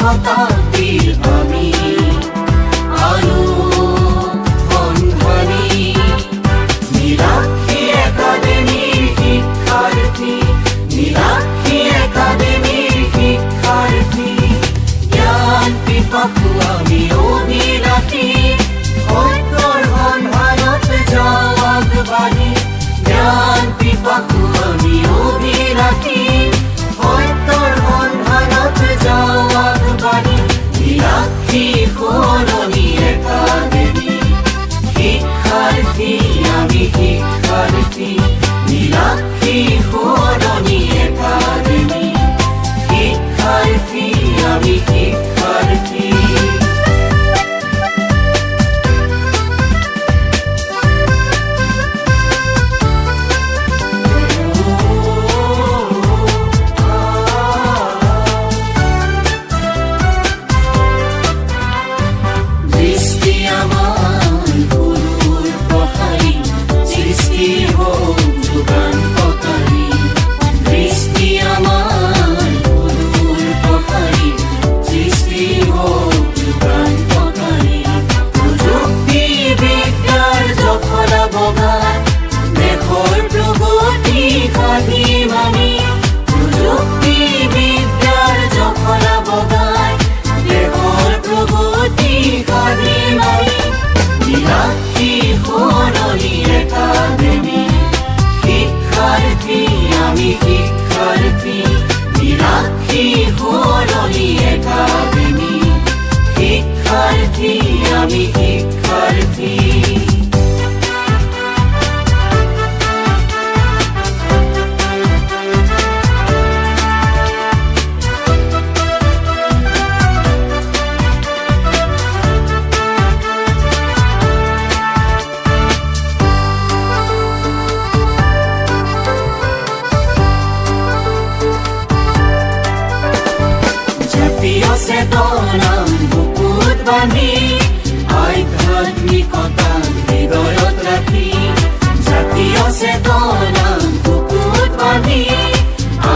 শতাব্দীৰ আমি আলো সন্ধানী নীলাক্ষী একাডেমিৰ শিক্ষাৰ্থী নীলাক্ষী একাডেমিৰ শিক্ষাৰ্থী জ্ঞান পিপাসু আমি অভিলাষী সত্যৰ সন্ধানত যাওঁ আগবাঢ়ি জ্ঞান পিপাসু আমি অভিলাষী সত্যৰ সন্ধানত যাওঁ আগবাঢ়ি নীলাক্ষী সৰণী একাডেমি শিক্ষাৰ্থী আমি শিক্ষাৰ্থী নীলাক্ষী সৰণী একাডেমি শিক্ষাৰ্থী আমি শিক্ষাৰ্থী আমি শিক্ষাৰ্থী জাতীয় চেতনা বুকুত বান্ধি আধ্যাত্মিকতা হৃদয়ত ৰাখি জাতীয় চেতনা বুকুত বান্ধি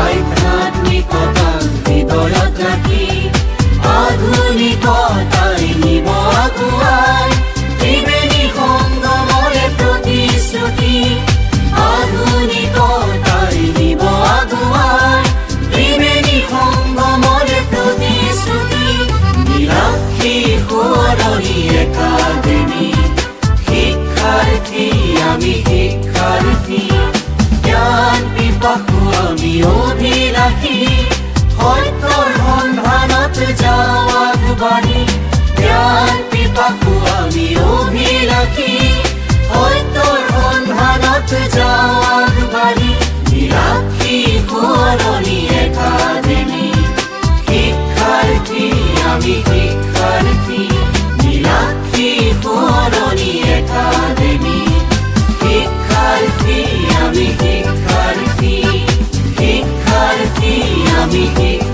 আধ্যাত্মিকতা হৃদয়ত ৰাখি আধুনিকতাই নিব আগুৱাই ত্ৰিবেণী সংগমৰে প্ৰতিশ্ৰুতি আধুনিকতাই নিব আগুৱাই ত্ৰিবেণী সংগমৰে প্ৰতিশ্ৰুতি নীলাক্ষী সৰণী একাডেমি শিক্ষাৰ্থী আমি শিক্ষাৰ্থী জ্ঞান পিপাসু আমি অভিলাষী সত্যৰ সন্ধানত যাওঁ আগবাঢ়ি জ্ঞান পিপাসু আমি অভিলাষী সত্যৰ সন্ধানত যাওঁ আগবাঢ়ি নীলাক্ষী সৰণী একাডেমি শিক্ষাৰ্থী আমি শিক্ষাৰ্থী নীলাক্ষী সৰণী একাডেমি শিক্ষাৰ্থী আমি শিক্ষাৰ্থী শিক্ষাৰ্থী আমি শিক্ষাৰ্থী